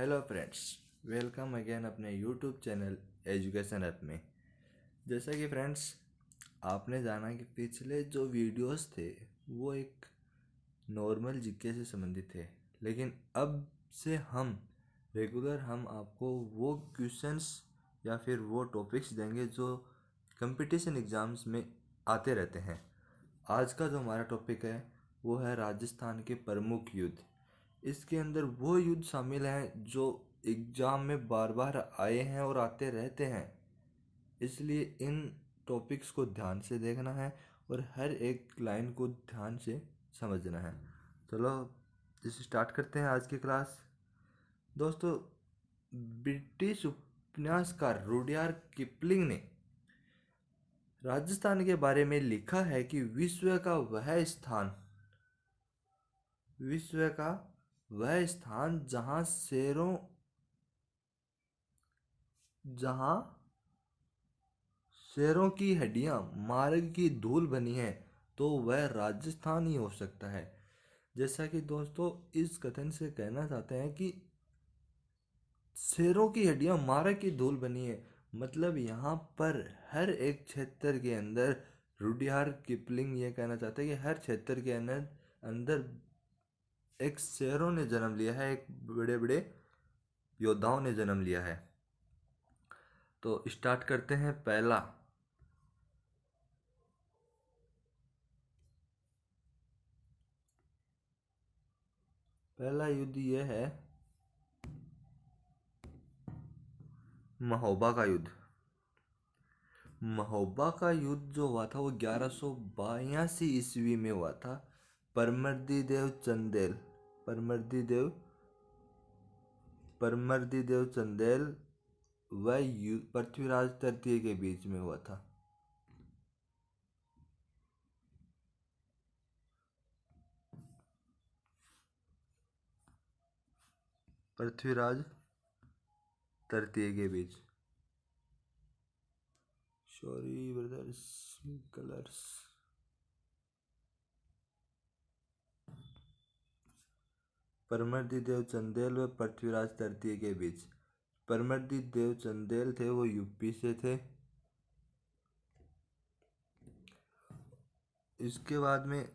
Hello friends, welcome again अपने YouTube channel education app में। जैसा कि फ्रेंड्स आपने जाना कि पिछले जो वीडियोस थे वो एक नॉर्मल जीके से संबंधित थे, लेकिन अब से हम आपको वो क्वेश्चंस या फिर वो टॉपिक्स देंगे जो कंपटीशन एग्ज़ाम्स में आते रहते हैं। आज का जो हमारा टॉपिक है वो है राजस्थान के प्रमुख युद्ध। इसके अंदर वो युद्ध शामिल हैं जो एग्ज़ाम में बार बार आए हैं और आते रहते हैं, इसलिए इन टॉपिक्स को ध्यान से देखना है और हर एक लाइन को ध्यान से समझना है। चलो इसे स्टार्ट करते हैं आज की क्लास। दोस्तों, ब्रिटिश उपन्यासकार रुडयार्ड किपलिंग ने राजस्थान के बारे में लिखा है कि विश्व का वह स्थान जहाँ शेरों की हड्डियां मार्ग की धूल बनी है, तो वह राजस्थान ही हो सकता है। जैसा कि दोस्तों इस कथन से कहना चाहते हैं कि शेरों की हड्डियां मार्ग की धूल बनी है, मतलब यहाँ पर हर एक क्षेत्र के अंदर रुडयार्ड किपलिंग ये कहना चाहते हैं कि हर क्षेत्र के अंदर एक शेरों ने जन्म लिया है, एक बड़े बड़े योद्धाओं ने जन्म लिया है। तो स्टार्ट करते हैं। पहला युद्ध यह है महोबा का युद्ध। महोबा का युद्ध जो हुआ था वो 1182 ईस्वी में हुआ था। परमर्दी देव चंदेल व पृथ्वीराज तृतीय के बीच में हुआ था। पृथ्वीराज तृतीय के बीच। Sorry brothers, colours. Paramardi Dev Chandel व पृथ्वीराज तृतीय के बीच। परमर्दी देव चंदेल थे, वो यूपी से थे। इसके बाद में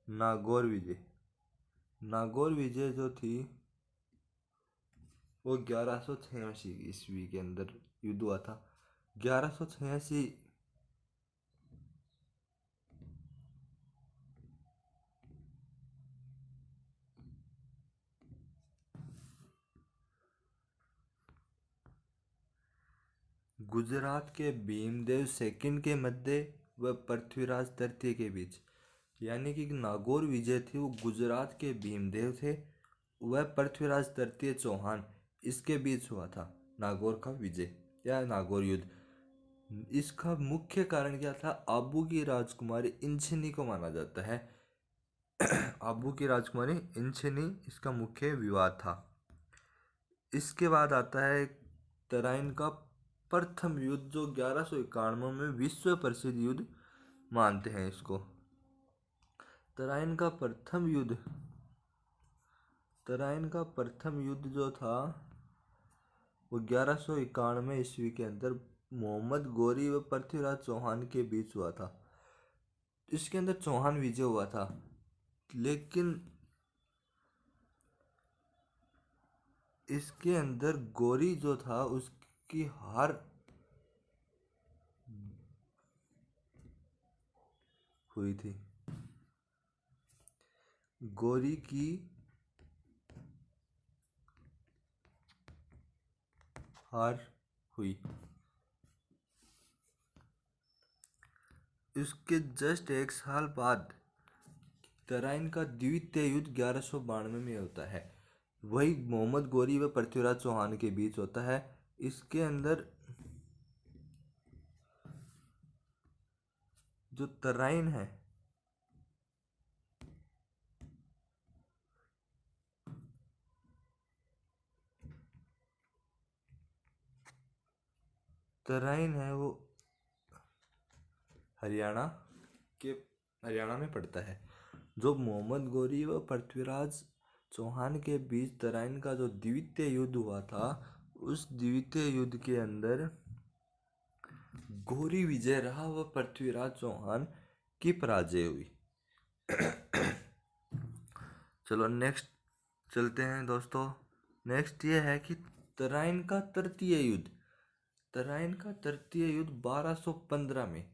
नागौर विजय जो थी वो 1186 ईस्वी के अंदर युद्ध हुआ था। 1186 गुजरात के भीमदेव सेकंड के मध्य व पृथ्वीराज तृतीय के बीच, यानी कि नागौर विजय थी वो गुजरात के भीमदेव थे वह पृथ्वीराज तृतीय चौहान, इसके बीच हुआ था नागौर का विजय या नागौर युद्ध। इसका मुख्य कारण क्या था? आबू की राजकुमारी इंछनी को माना जाता है। आबू की राजकुमारी इंछनी इसका मुख्य विवाद था। इसके बाद आता है तराइन का प्रथम युद्ध जो 1191 में विश्व प्रसिद्ध युद्ध मानते हैं इसको। तराइन का प्रथम युद्ध जो था वो 1191 ईस्वी के अंदर मोहम्मद गौरी व पृथ्वीराज चौहान के बीच हुआ था। इसके अंदर चौहान विजय हुआ था, लेकिन इसके अंदर गौरी जो था उसकी हार हुई थी। गौरी की हार हुई। इसके जस्ट एक साल बाद तराइन का द्वितीय युद्ध 1192 में होता है। वही मोहम्मद गौरी व पृथ्वीराज चौहान के बीच होता है। इसके अंदर जो तराइन है वो हरियाणा में पड़ता है। जो मोहम्मद गौरी व पृथ्वीराज चौहान के बीच तराइन का जो द्वितीय युद्ध हुआ था, उस द्वितीय युद्ध के अंदर घोरी विजय रहा व पृथ्वीराज चौहान की पराजय हुई। चलो नेक्स्ट चलते हैं दोस्तों। नेक्स्ट ये है कि तराइन का तृतीय युद्ध। तराइन का तृतीय युद्ध 1215 में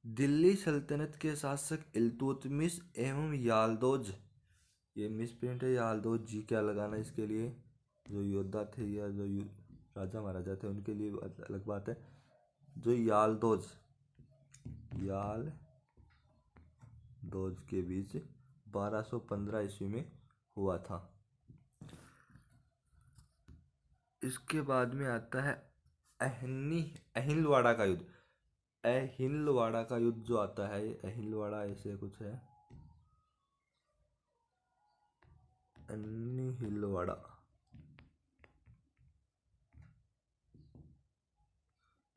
दिल्ली सल्तनत के शासक इल्तुतमिश एवं यालदोज, ये मिसप्रिंट है, यालदोज जी क्या लगाना इसके लिए, जो योद्धा थे या जो राजा महाराजा थे उनके लिए अलग बात है। जो यालदोज के बीच 1215 ईस्वी में हुआ था। इसके बाद में आता है अहिलवाड़ा का युद्ध। अहिलवाड़ा का युद्ध जो आता है, अहिलवाड़ा ऐसे कुछ है, अहिलवाड़ा।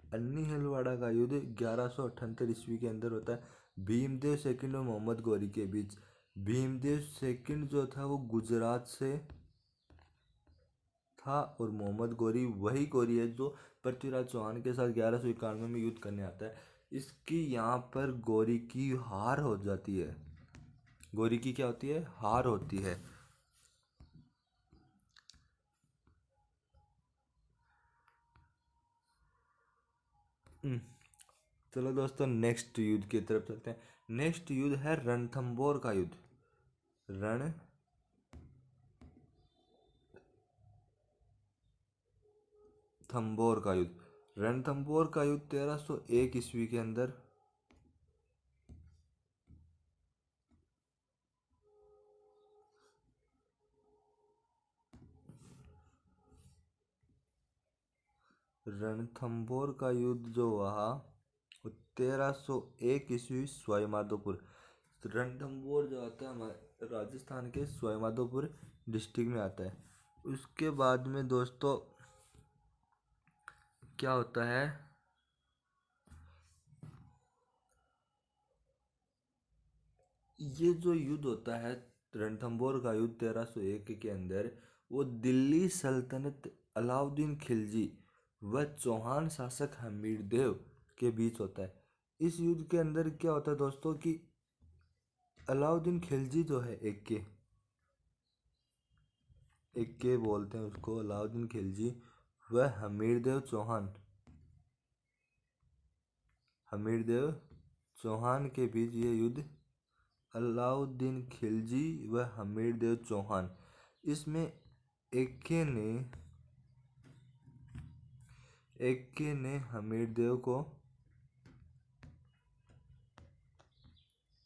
अहिलवाड़ा का युद्ध 1178 ईस्वी के अंदर होता है, भीमदेव सेकंड और मोहम्मद गौरी के बीच। भीमदेव सेकंड जो था वो गुजरात से था और मोहम्मद गौरी वही गौरी है जो पृथ्वीराज चौहान के साथ 1191 में युद्ध करने आता है। इसकी यहाँ पर गौरी की हार हो जाती है। गौरी की क्या होती है? हार होती है। चलो दोस्तों नेक्स्ट युद्ध की तरफ चलते हैं। नेक्स्ट युद्ध है रणथंबोर का युद्ध। रणथंबोर का युद्ध। रणथंबोर का युद्ध 1301 ईस्वी के अंदर रणथंबोर का युद्ध जो हुआ वो 1301 ईस्वी सवाईमाधोपुर। रणथंबोर जो आता है हमारे राजस्थान के सवाईमाधोपुर डिस्ट्रिक्ट में आता है। उसके बाद में दोस्तों क्या होता है, ये जो युद्ध होता है रणथंबोर का युद्ध 1301 के अंदर, वो दिल्ली सल्तनत अलाउद्दीन खिलजी व चौहान शासक हमीर देव के बीच होता है। इस युद्ध के अंदर क्या होता है दोस्तों कि अलाउद्दीन खिलजी जो है, एक के बोलते हैं उसको, अलाउद्दीन खिलजी व हमीरदेव चौहान के बीच ये युद्ध, अलाउद्दीन खिलजी व हमीरदेव चौहान, इसमें एक ने हमीरदेव को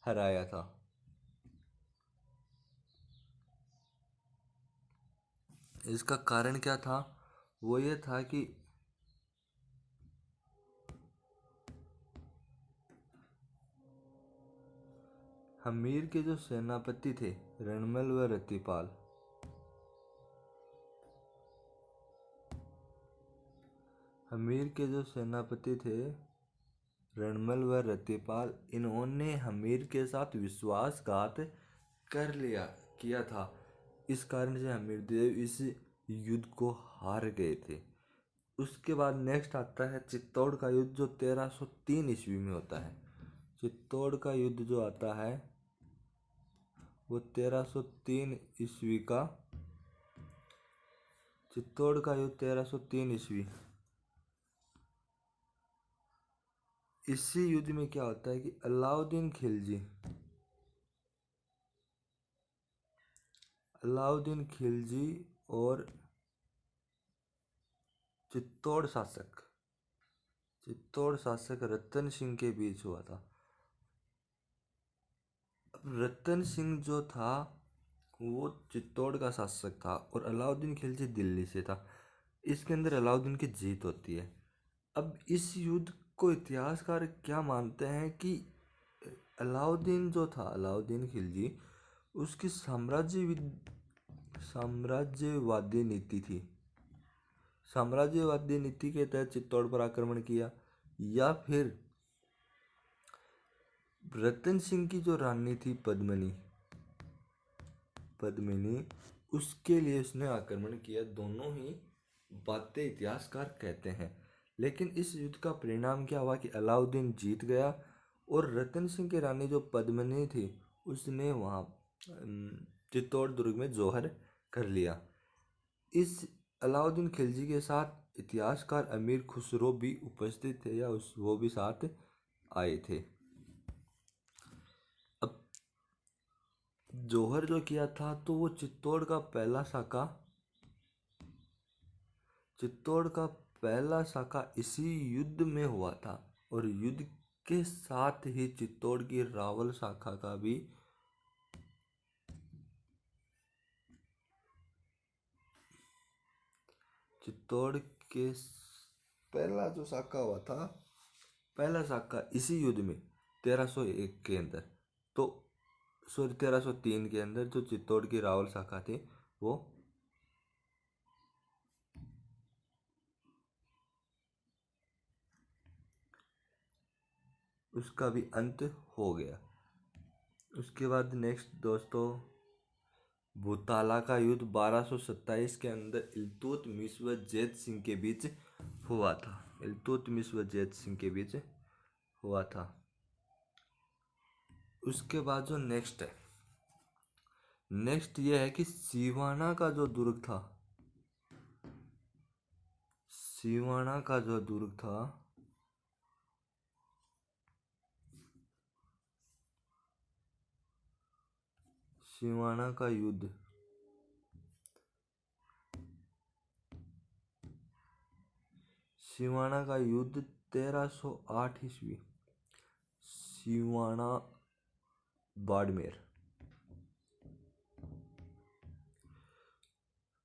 हराया था। इसका कारण क्या था? वो ये था कि हमीर के जो सेनापति थे रणमल व रतिपाल, हमीर के जो सेनापति थे रणमल व रतिपाल, इन्होंने हमीर के साथ विश्वासघात किया था। इस कारण से हमीर देव इस युद्ध को हार गए थे। उसके बाद नेक्स्ट आता है चित्तौड़ का युद्ध जो 1303 ईस्वी में होता है। चित्तौड़ का युद्ध जो आता है वो 1303 ईस्वी का, चित्तौड़ का युद्ध 1303 ईस्वी। इसी युद्ध में क्या होता है कि अलाउद्दीन खिलजी और चित्तौड़ शासक रतन सिंह के बीच हुआ था। रतन सिंह जो था वो चित्तौड़ का शासक था और अलाउद्दीन खिलजी दिल्ली से था। इसके अंदर अलाउद्दीन की जीत होती है। अब इस युद्ध को इतिहासकार क्या मानते हैं कि अलाउद्दीन जो था, अलाउद्दीन खिलजी, उसकी साम्राज्यवादी नीति के तहत चित्तौड़ पर आक्रमण किया, या फिर रतन सिंह की जो रानी थी पद्मिनी, पद्मिनी, उसके लिए उसने आक्रमण किया। दोनों ही बातें इतिहासकार कहते हैं। लेकिन इस युद्ध का परिणाम क्या हुआ कि अलाउद्दीन जीत गया और रतन सिंह की रानी जो पद्मिनी थी उसने वहाँ चित्तौड़ दुर्ग में जौहर कर लिया। इस अलाउद्दीन खिलजी के साथ इतिहासकार अमीर खुसरो भी उपस्थित थे, या वो भी साथ आए थे। अब जौहर जो किया था तो वो चित्तौड़ का पहला साका इसी युद्ध में हुआ था, और युद्ध के साथ ही चित्तौड़ की रावल शाखा का भी चित्तौड़ के पहला जो साका हुआ था, पहला साका इसी युद्ध में 1301 के अंदर, तो सॉरी 1303 के अंदर जो चित्तौड़ की रावल शाखा थी वो उसका भी अंत हो गया। उसके बाद नेक्स्ट दोस्तों, भूताला का युद्ध 1227 के अंदर इल्तुतमिश व जैद सिंह के बीच हुआ था। इल्तुतमिश व जैद सिंह के बीच हुआ था। उसके बाद जो नेक्स्ट ये है कि सिवाना का जो दुर्ग था, सिवाना का जो दुर्ग था सिवाना का युद्ध सिवाना का युद्ध 1308 ईस्वी, सिवाना बाड़मेर।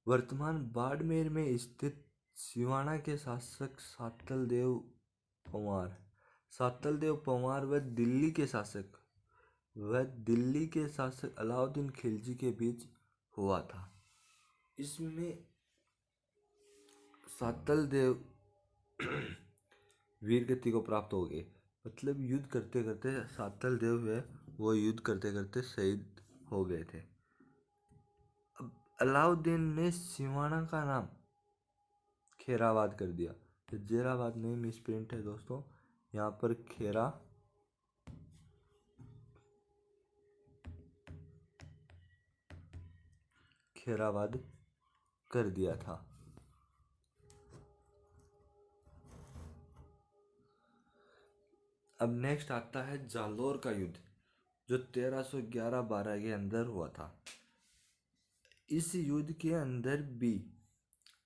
वर्तमान बाड़मेर में स्थित सिवाना के शासक सातलदेव पंवार व दिल्ली के शासक अलाउद्दीन खिलजी के बीच हुआ था। इसमें सातलदेव वीर गति को प्राप्त हो गए, मतलब युद्ध करते करते सातलदेव है वो युद्ध करते करते शहीद हो गए थे। अब अलाउद्दीन ने सिवाना का नाम खेराबाद कर दिया। जेराबाद नहीं, मिसप्रिंट है दोस्तों, यहाँ पर खेराबाद कर दिया था। अब नेक्स्ट आता है जालोर का युद्ध जो 1311-12 के अंदर हुआ था। इस युद्ध के अंदर भी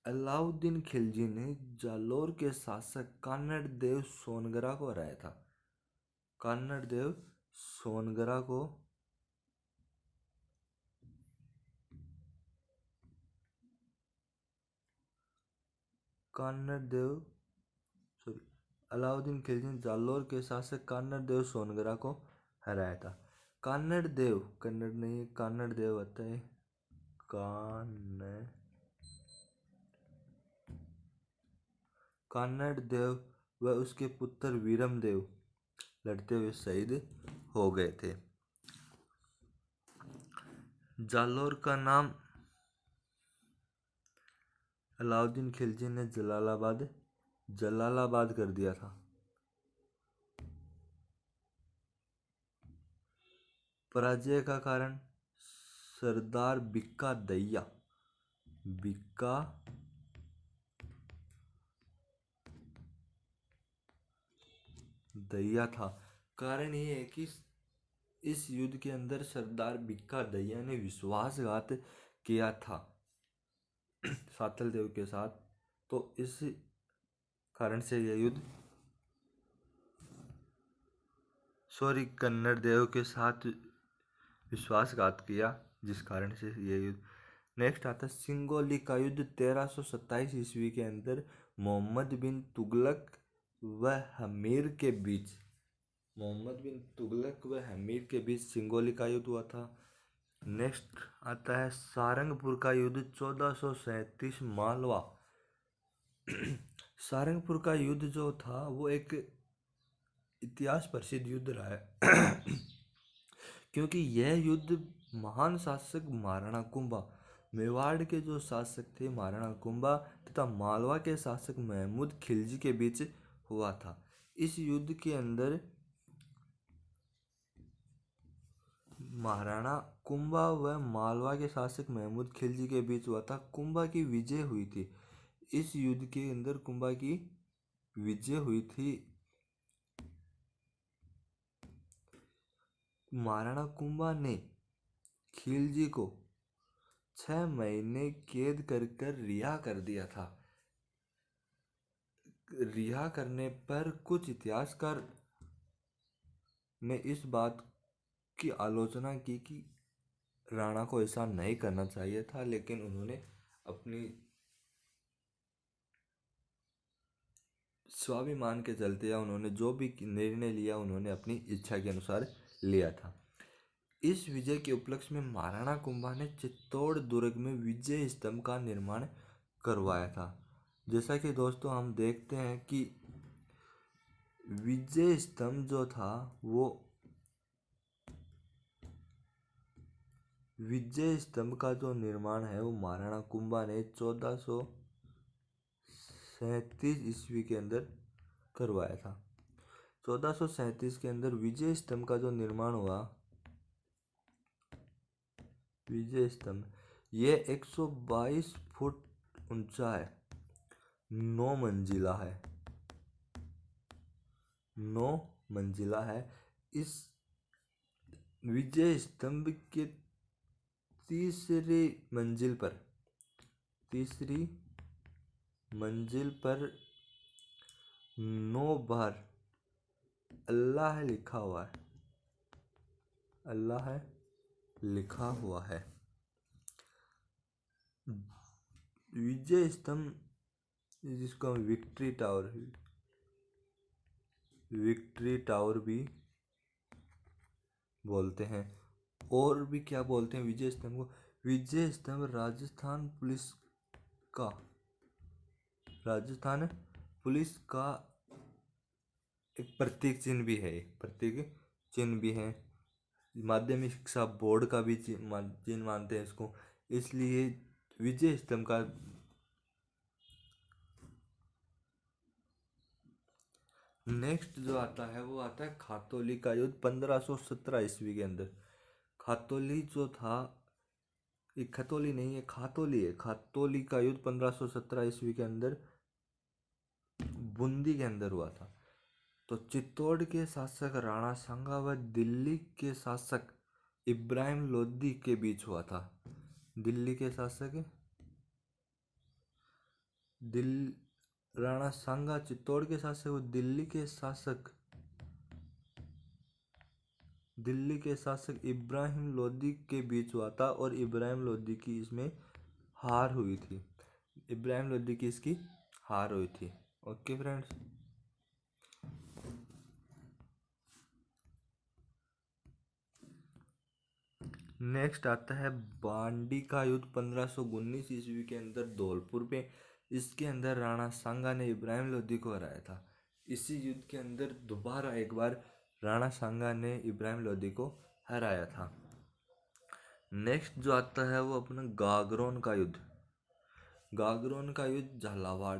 अलाउद्दीन खिलजी ने जालोर के शासक कान्नड़ देव सोनगरा को हराया था। कान्नड़ देव सोनगरा को अलाउद्दीन खिलजी ने जालोर के शासक कान्नड़ देव सोनगरा को हराया था। कान्नड़ देव, कन्नड़ नहीं, कान्नड़ देव होता है, कान्नड़ देव व उसके पुत्र वीरम देव लड़ते हुए शहीद हो गए थे। जालोर का नाम अलाउद्दीन खिलजी ने जलालाबाद कर दिया था। पराजय का कारण सरदार बिक्का दहिया था। कारण ये है कि इस युद्ध के अंदर सरदार बिक्का दहिया ने विश्वासघात किया था सातलदेव के साथ, तो इस कारण से यह युद्ध कन्नड़ देव के साथ विश्वासघात किया, जिस कारण से यह युद्ध। नेक्स्ट आता है सिंगोली का युद्ध 1327 ईस्वी के अंदर मोहम्मद बिन तुगलक व हमीर के बीच सिंगोली का युद्ध हुआ था। नेक्स्ट आता है सारंगपुर का युद्ध 1437 मालवा। सारंगपुर का युद्ध जो था वो एक इतिहास प्रसिद्ध युद्ध रहा है क्योंकि यह युद्ध महान शासक महाराणा कुंभा, मेवाड़ के जो शासक थे महाराणा कुंभा तथा मालवा के शासक महमूद खिलजी के बीच हुआ था। इस युद्ध के अंदर महाराणा कुंभा व मालवा के शासक महमूद खिलजी के बीच हुआ था। कुंभा की विजय हुई थी। इस युद्ध के अंदर कुंभा की विजय हुई थी। महाराणा कुंभा ने खिलजी को 6 महीने कैद कर रिहा कर दिया था। रिहा करने पर कुछ इतिहासकार ने इस बात की आलोचना की कि राणा को ऐसा नहीं करना चाहिए था, लेकिन उन्होंने अपनी स्वाभिमान के चलते या उन्होंने जो भी निर्णय लिया उन्होंने अपनी इच्छा के अनुसार लिया था। इस विजय के उपलक्ष्य में महाराणा कुंभा ने चित्तौड़ दुर्ग में विजय स्तंभ का निर्माण करवाया था। जैसा कि दोस्तों हम देखते हैं कि विजय स्तंभ जो था वो विजय स्तंभ का जो निर्माण है वो महाराणा कुंभा ने 1437 ईस्वी के अंदर करवाया था। 1437 के अंदर विजय स्तंभ का जो निर्माण हुआ, विजय स्तंभ ये 122 फुट ऊंचा है, 9 मंजिला है, 9 मंजिला है। इस विजय स्तंभ के तीसरी मंजिल पर 9 बार अल्लाह लिखा हुआ है, अल्लाह लिखा हुआ है। विजय स्तंभ जिसको हम विक्ट्री टावर भी बोलते हैं। और भी क्या बोलते हैं विजय स्तंभ को? विजय स्तंभ राजस्थान पुलिस का एक प्रतीक चिन्ह भी है। माध्यमिक शिक्षा बोर्ड का भी चिन्ह मानते हैं इसको, इसलिए विजय स्तंभ का नेक्स्ट जो आता है वो आता है खातौली का युद्ध 1517 ईस्वी के अंदर। खातौली जो था, ये खतौली नहीं है, खातौली है। खातौली का युद्ध 1517 ईस्वी के अंदर बूंदी के अंदर हुआ था। तो चित्तौड़ के शासक राणा सांगा व दिल्ली के शासक इब्राहिम लोदी के बीच हुआ था। राणा सांगा चित्तौड़ के शासक व दिल्ली के शासक इब्राहिम लोदी के बीच हुआ था और इब्राहिम लोदी की इसमें हार हुई थी। इसकी हार हुई थी। ओके फ्रेंड्स, नेक्स्ट आता है बांडी का युद्ध 1519 ईस्वी के अंदर धौलपुर में। इसके अंदर राणा सांगा ने इब्राहिम लोदी को हराया था। इसी युद्ध के अंदर दोबारा एक बार राणा सांगा ने इब्राहिम लोदी को हराया था। नेक्स्ट जो आता है वो अपना गागरोन का युद्ध झालावाड़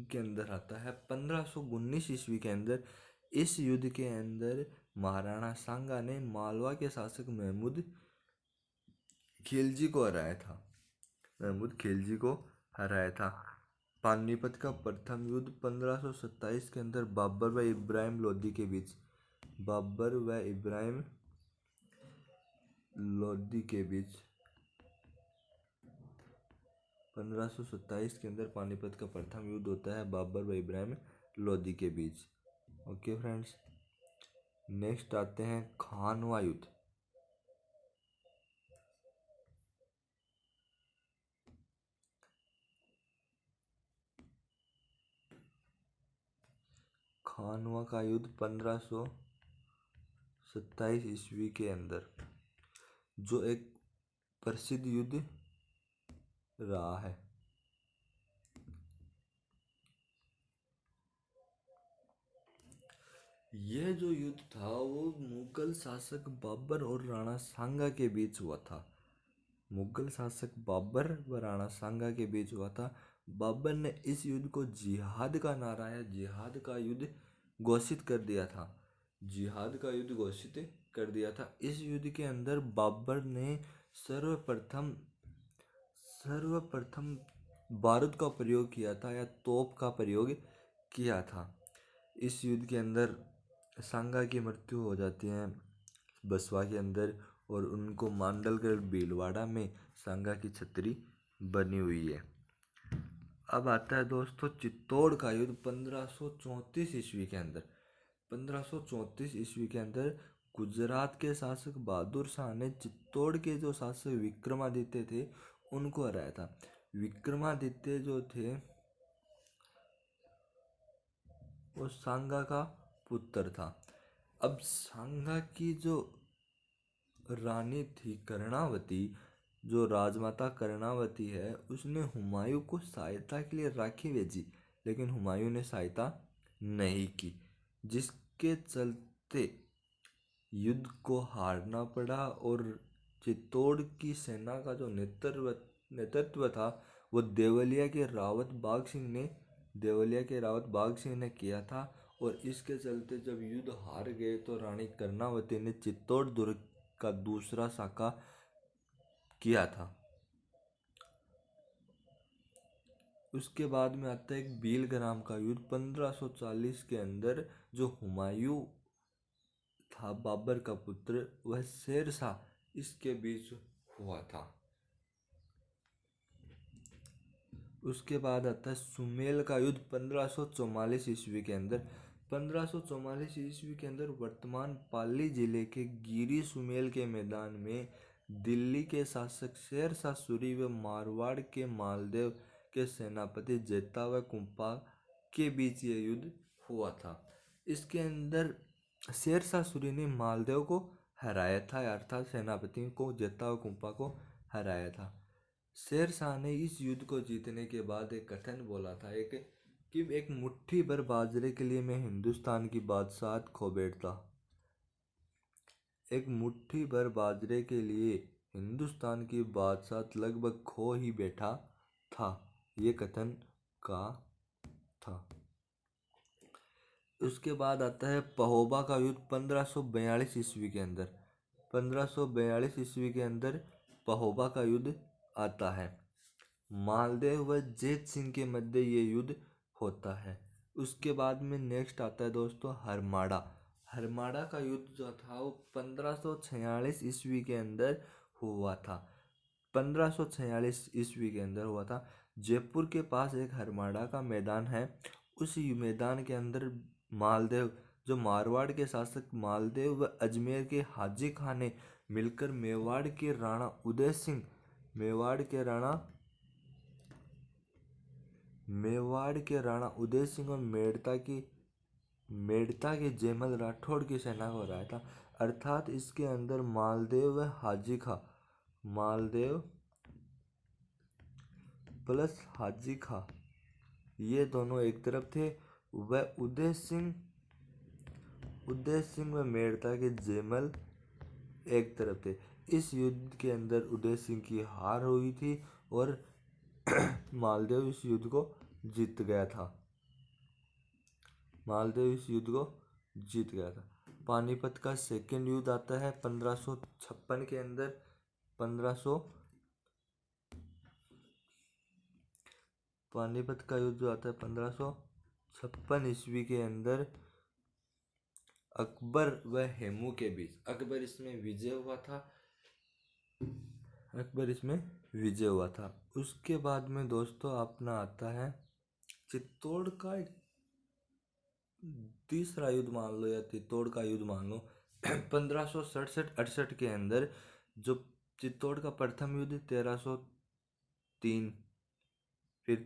के अंदर आता है 1519 ईस्वी के अंदर। इस युद्ध के अंदर महाराणा सांगा ने मालवा के शासक महमूद खिलजी को हराया था। पानीपत का प्रथम युद्ध 1527 के अंदर बाबर व इब्राहिम लोदी के बीच 1527 के अंदर पानीपत का प्रथम युद्ध होता है बाबर व इब्राहिम लोदी के बीच। ओके फ्रेंड्स, नेक्स्ट आते हैं खानवा युद्ध। खानवा का युद्ध 1527 ईस्वी के अंदर, जो एक प्रसिद्ध युद्ध रहा है। यह जो युद्ध था वो मुगल शासक बाबर और राणा सांगा के बीच हुआ था। मुगल शासक बाबर व राणा सांगा के बीच हुआ था। बाबर ने इस युद्ध को जिहाद का नारा या जिहाद का युद्ध घोषित कर दिया था। जिहाद का युद्ध घोषित कर दिया था। इस युद्ध के अंदर बाबर ने सर्वप्रथम सर्वप्रथम बारूद का प्रयोग किया था या तोप का प्रयोग किया था। इस युद्ध के अंदर सांगा की मृत्यु हो जाती है बसवा के अंदर, और उनको मांडलगढ़ भीलवाड़ा में सांगा की छतरी बनी हुई है। अब आता है दोस्तों चित्तौड़ का युद्ध 1534 ईस्वी के अंदर। 1534 ईस्वी के अंदर गुजरात के शासक बहादुर शाह ने चित्तौड़ के जो शासक विक्रमादित्य थे उनको हराया था। विक्रमादित्य जो थे वो सांगा का पुत्र था। अब सांगा की जो रानी थी कर्णावती, जो राजमाता कर्णावती है, उसने हुमायूं को सहायता के लिए राखी भेजी, लेकिन हुमायूं ने सहायता नहीं की, जिसके चलते युद्ध को हारना पड़ा। और चित्तौड़ की सेना का जो नेतृत्व था वो देवलिया के रावत बाघ सिंह ने किया था। और इसके चलते जब युद्ध हार गए तो रानी कर्णावती ने चित्तौड़ दुर्ग का दूसरा साका किया था। उसके बाद में आता है एक बीलग्राम का युद्ध 1540 के अंदर। जो हुमायूं था बाबर का पुत्र, वह शेर शाह इसके बीच हुआ था। उसके बाद आता है सुमेल का युद्ध 1544 ईस्वी के अंदर। 1544 ईस्वी के अंदर वर्तमान पाली जिले के गिरी सुमेल के मैदान में दिल्ली के शासक शेर शाह सूरी व मारवाड़ के मालदेव के सेनापति जेता व कुंपा के बीच ये युद्ध हुआ था। इसके अंदर शेर शाह सूरी ने मालदेव को हराया था, अर्थात सेनापति को जेता व कुंपा को हराया था। शेर शाह ने इस युद्ध को जीतने के बाद एक कथन बोला था कि एक मुट्ठी भर बाजरे के लिए मैं हिंदुस्तान की बादशाहत खो बैठता। एक मुट्ठी भर बाजरे के लिए हिंदुस्तान की बादशाहत लगभग खो ही बैठा था, ये कथन का था। उसके बाद आता है पहोबा का युद्ध 1542 ईस्वी के अंदर। 1542 ईस्वी के अंदर पहोबा का युद्ध आता है। मालदेव व जेत सिंह के मध्य ये युद्ध होता है। उसके बाद में नेक्स्ट आता है दोस्तों हरमाड़ा। हरमाड़ा का युद्ध जो था वो 1546 ईस्वी के अंदर हुआ था। 1546 ईस्वी के अंदर हुआ था। जयपुर के पास एक हरमाड़ा का मैदान है। उस मैदान के अंदर मालदेव, जो मारवाड़ के शासक मालदेव व अजमेर के हाजी खान ने मिलकर मेवाड़ के राणा उदय सिंह, मेवाड़ के राणा उदय सिंह और मेड़ता के जयमल राठौड़ की सेना को हराया था। अर्थात इसके अंदर मालदेव व हाजी खा, मालदेव प्लस हाजी खा, ये दोनों एक तरफ थे। वह उदय सिंह व मेड़ता के जयमल एक तरफ थे। इस युद्ध के अंदर उदय सिंह की हार हुई थी और मालदेव इस युद्ध को जीत गया था। पानीपत का सेकेंड युद्ध आता है 1556 के अंदर। पानीपत का युद्ध जो आता है 1556 ईस्वी के अंदर अकबर व हेमू के बीच। अकबर इसमें विजय हुआ था। उसके बाद में दोस्तों अपना आता है चित्तौड़ का एक तीसरा युद्ध मान लो या चित्तौड़ का युद्ध मान लो 1567-68 के अंदर। जो चित्तौड़ का प्रथम युद्ध 1303, फिर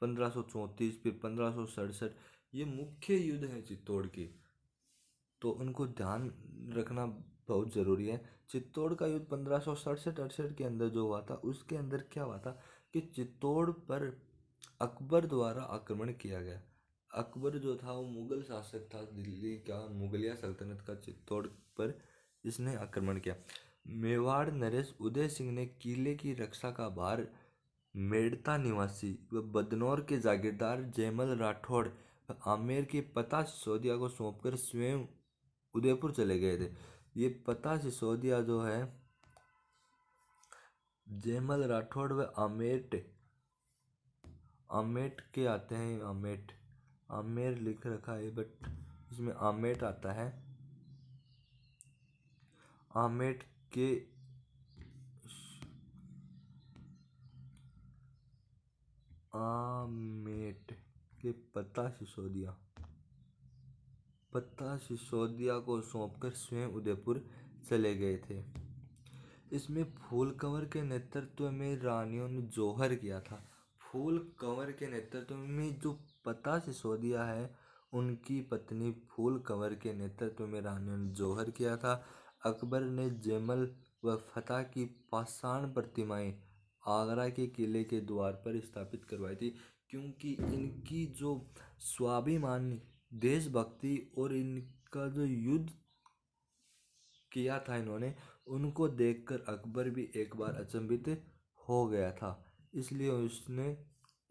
1534, फिर 1567, ये मुख्य युद्ध है चित्तौड़ के, तो उनको ध्यान रखना बहुत ज़रूरी है। चित्तौड़ का युद्ध 1567-68 के अंदर जो हुआ था, उसके अंदर क्या हुआ था कि चित्तौड़ पर अकबर द्वारा आक्रमण किया गया। अकबर जो था वो मुगल शासक था, दिल्ली का मुगलिया सल्तनत का चित्तौड़ पर इसने आक्रमण किया। मेवाड़ नरेश उदय सिंह ने किले की रक्षा का भार मेड़ता निवासी व बदनौर के जागीरदार जयमल राठौड़ व आमेर के पता सिसोदिया को सौंपकर स्वयं उदयपुर चले गए थे। ये पता सिसोदिया जो है जयमल राठौड़ व आमेट के आते हैं। आमेर लिख रखा है बट इसमें आमेट आता है। आमेट के पता सिसोदिया को सौंपकर स्वयं उदयपुर चले गए थे। इसमें फूल कंवर के नेतृत्व में रानियों ने जौहर किया था। फूल कंवर के नेतृत्व में जो पता सिसोदिया है उनकी पत्नी फूल कंवर के नेतृत्व में रानियों ने जौहर किया था। अकबर ने जयमल व फतेह की पाषाण प्रतिमाएं आगरा के किले के द्वार पर स्थापित करवाई थी, क्योंकि इनकी जो स्वाभिमानी देशभक्ति और इनका जो युद्ध किया था इन्होंने, उनको देखकर अकबर भी एक बार अचंभित हो गया था। इसलिए उसने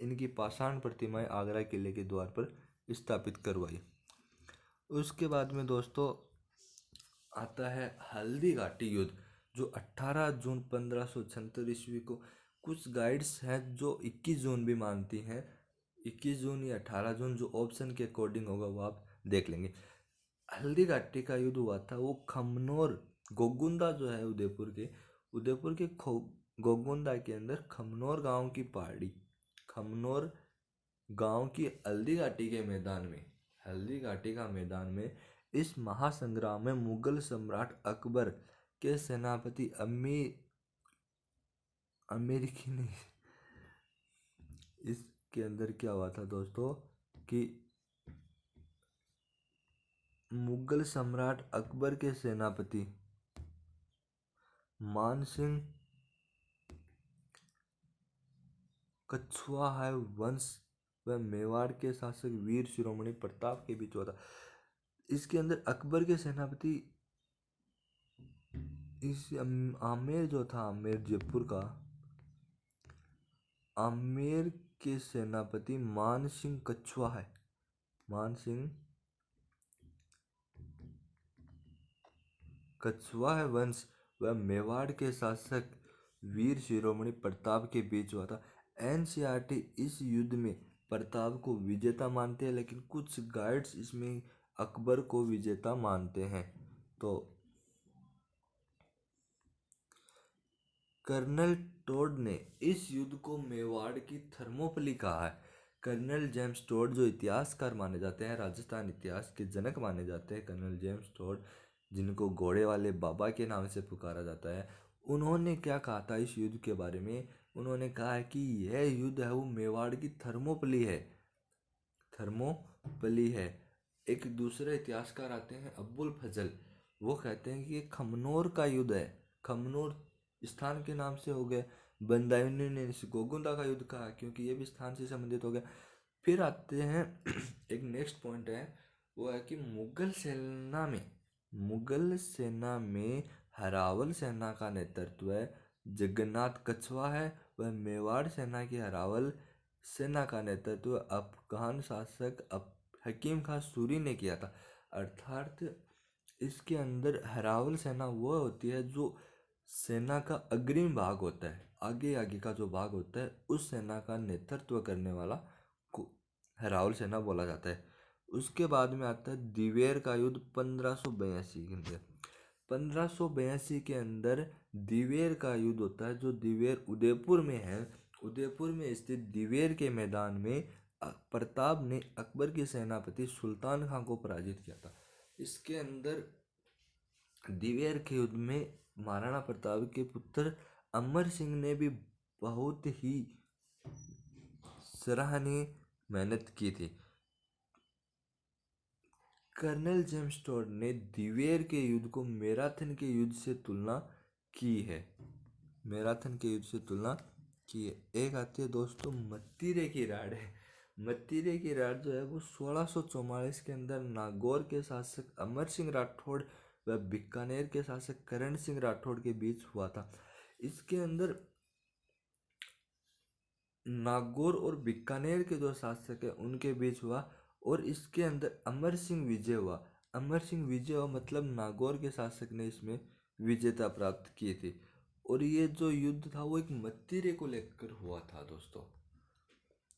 इनकी पाषाण प्रतिमाएं आगरा किले के द्वार पर स्थापित करवाई। उसके बाद में दोस्तों आता है हल्दी घाटी युद्ध, जो 18 जून 1576 ईस्वी को, कुछ गाइड्स हैं जो 21 जून भी मानती हैं, 21 जून या 18 जून, जो ऑप्शन के अकॉर्डिंग होगा वो आप देख लेंगे। हल्दी घाटी का युद्ध हुआ था, वो खमनोर गोगुंदा जो है उदयपुर के गोगुंदा के अंदर खमनोर गांव की पहाड़ी, खमनोर गांव की हल्दी घाटी के मैदान में, हल्दी घाटी का मैदान में इस महासंग्राम में मुगल सम्राट अकबर के सेनापति अमेरिकी ने, इसके अंदर क्या हुआ था दोस्तों कि मुगल सम्राट अकबर के सेनापति मानसिंह कछुआ वंश व मेवाड़ के शासक वीर शिरोमणि प्रताप के बीच हुआ था। इसके अंदर अकबर के सेनापति इस आमेर जो था, आमेर जयपुर का, आमेर के सेनापति मानसिंह कछुआ वंश व मेवाड़ के शासक वीर शिरोमणि प्रताप के बीच हुआ था। एनसीईआरटी इस युद्ध में प्रताप को विजेता मानते हैं, लेकिन कुछ गाइड्स इसमें अकबर को विजेता मानते हैं। तो कर्नल टोड ने इस युद्ध को मेवाड़ की थर्मोपली कहा है। कर्नल जेम्स टोड जो इतिहासकार माने जाते हैं, राजस्थान इतिहास के जनक माने जाते हैं, कर्नल जेम्स टोड, जिनको घोड़े वाले बाबा के नाम से पुकारा जाता है, उन्होंने क्या कहा था इस युद्ध के बारे में? उन्होंने कहा है कि यह युद्ध है वो मेवाड़ की थर्मोपली है। एक दूसरे इतिहासकार आते हैं अब्बुल फजल, वो कहते हैं कि ये खमनोर का युद्ध है, खमनोर स्थान के नाम से हो गया। बंदायूनी ने इस गोगुंदा का युद्ध कहा क्योंकि ये भी स्थान से संबंधित हो गया। फिर आते हैं एक नेक्स्ट पॉइंट है, वो है कि मुगल सेना में हरावल सेना का नेतृत्व जगन्नाथ कछुआ है, वह मेवाड़ सेना की हरावल सेना का नेतृत्व अफगान शासक हकीम खां सूरी ने किया था। अर्थात इसके अंदर हरावल सेना वो होती है जो सेना का अग्रिम भाग होता है, आगे का जो भाग होता है, उस सेना का नेतृत्व करने वाला को हरावल सेना बोला जाता है। उसके बाद में आता है दिवेर का युद्ध 1582 के अंदर। 1582 के अंदर दिवेर का युद्ध होता है, जो दिवेर उदयपुर में है। उदयपुर में स्थित दिवेर के मैदान में प्रताप ने अकबर के सेनापति सुल्तान खां को पराजित किया था। इसके अंदर दिवेर के युद्ध में महाराणा प्रताप के पुत्र अमर सिंह ने भी बहुत ही सराहनीय मेहनत की थी। कर्नल जेम्स टोड ने दिवेर के युद्ध को मैराथन के युद्ध से तुलना की है। एक आती है दोस्तों मत्तीरे की राड़ है। मत्तीरे की राज जो है वो 1644 के अंदर नागौर के शासक अमर सिंह राठौड़ व बीकानेर के शासक करण सिंह राठौड़ के बीच हुआ था। इसके अंदर नागौर और बीकानेर के जो शासक है उनके बीच हुआ, और इसके अंदर अमर सिंह विजय हुआ। अमर सिंह विजय हुआ मतलब नागौर के शासक ने इसमें विजेता प्राप्त की थी। और ये जो युद्ध था वो एक मत्तीरे को लेकर हुआ था दोस्तों।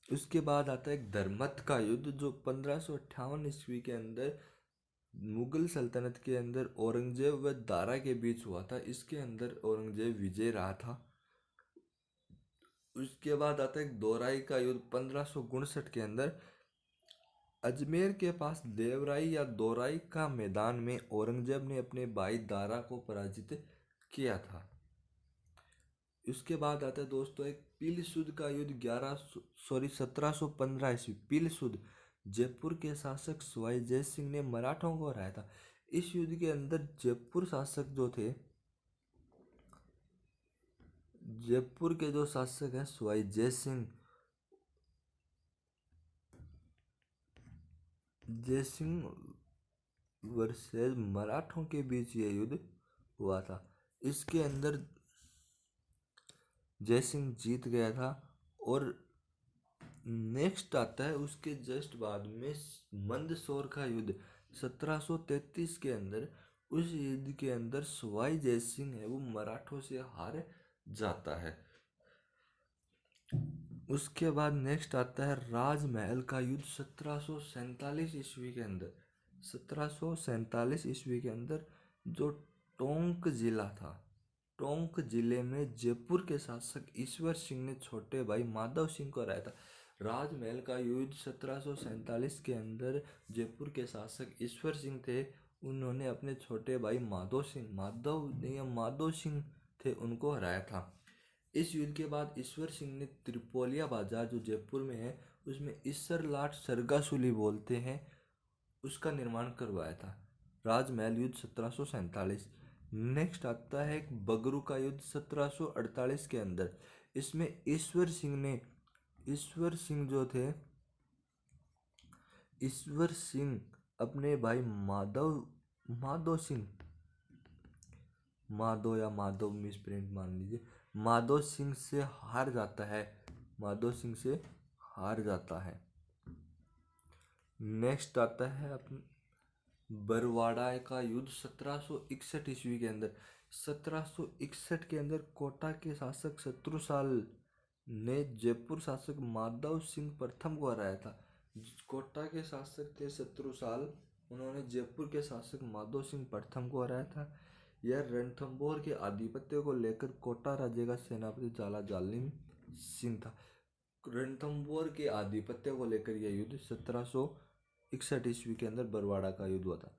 उसके बाद आता है एक धर्मत का युद्ध जो 1558 ईस्वी के अंदर मुगल सल्तनत के अंदर औरंगजेब व दारा के बीच हुआ था। इसके अंदर औरंगजेब विजय रहा था। उसके बाद आता है एक दोराई का युद्ध 1559 के अंदर अजमेर के पास देवराई या दोराई का मैदान में औरंगजेब ने अपने भाई दारा को पराजित किया था। उसके बाद आता है दोस्तों एक पील सुध का युद्ध 1715 ईस्वी। पील सुध जयपुर के शासक सवाई जय सिंह ने मराठों को हराया था। इस युद्ध के अंदर जयपुर शासक जो थे, जयपुर के जो शासक हैं सवाई जय सिंह वर्सेस मराठों के बीच यह युद्ध हुआ था। इसके अंदर जय सिंह जीत गया था। और नेक्स्ट आता है उसके जस्ट बाद में मंदसौर का युद्ध 1733 के अंदर। उस युद्ध के अंदर सवाई जय सिंह है वो मराठों से हार जाता है। उसके बाद नेक्स्ट आता है राजमहल का युद्ध 1747 ईस्वी के अंदर। 1747 ईस्वी के अंदर जो टोंक जिला था, टोंक जिले में जयपुर के शासक ईश्वर सिंह ने छोटे भाई माधव सिंह को हराया था। राजमहल का युद्ध 1747 के अंदर जयपुर के शासक ईश्वर सिंह थे, उन्होंने अपने छोटे भाई माधव सिंह थे उनको हराया था। इस युद्ध के बाद ईश्वर सिंह ने त्रिपोलिया बाजार जो जयपुर में है उसमें ईसर लाट सरगासुली बोलते हैं उसका निर्माण करवाया था। राजमहल युद्ध 1747। नेक्स्ट आता है एक बगरू का युद्ध 1748 के अंदर। इसमें ईश्वर सिंह अपने भाई माधव मिसप्रिंट मान लीजिए, माधव सिंह से हार जाता है। नेक्स्ट आता है बरवाड़ा का युद्ध 1761 ईस्वी के अंदर। 1761 के अंदर कोटा के शासक शत्रुसाल ने जयपुर शासक माधव सिंह प्रथम को हराया था। कोटा के शासक थे शत्रुसाल, उन्होंने जयपुर के शासक माधव सिंह प्रथम को हराया था। यह रणथंभौर के आधिपत्य को लेकर कोटा राज्य का सेनापति झाला जालिम सिंह था। रणथंभौर के आधिपत्य को लेकर यह युद्ध 1761 ईस्वी के अंदर बरवाड़ा का युद्ध हुआ था।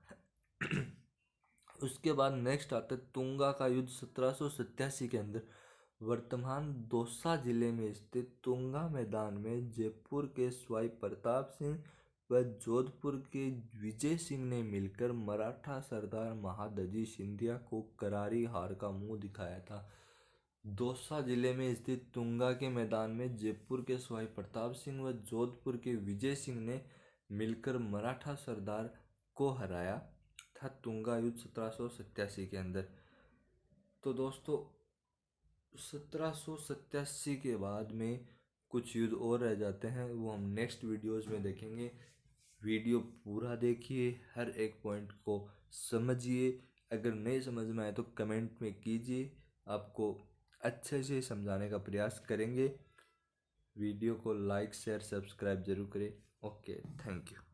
उसके बाद नेक्स्ट आता है तुंगा का युद्ध 1787 के अंदर। वर्तमान दौसा जिले में स्थित तुंगा मैदान में जयपुर के सवाई प्रताप सिंह व जोधपुर के विजय सिंह ने मिलकर मराठा सरदार महादजी सिंधिया को करारी हार का मुंह दिखाया था। दौसा जिले में स्थित तुंगा के मैदान में जयपुर के सवाई प्रताप सिंह व जोधपुर के विजय सिंह ने मिलकर मराठा सरदार को हराया था तुंगा युद्ध 1787 के अंदर। तो दोस्तों 1787 के बाद में कुछ युद्ध और रह जाते हैं, वो हम नेक्स्ट वीडियोस में देखेंगे। वीडियो पूरा देखिए, हर एक पॉइंट को समझिए। अगर नहीं समझ में आए तो कमेंट में कीजिए, आपको अच्छे से समझाने का प्रयास करेंगे। वीडियो को लाइक शेयर सब्सक्राइब जरूर करें। Okay, thank you.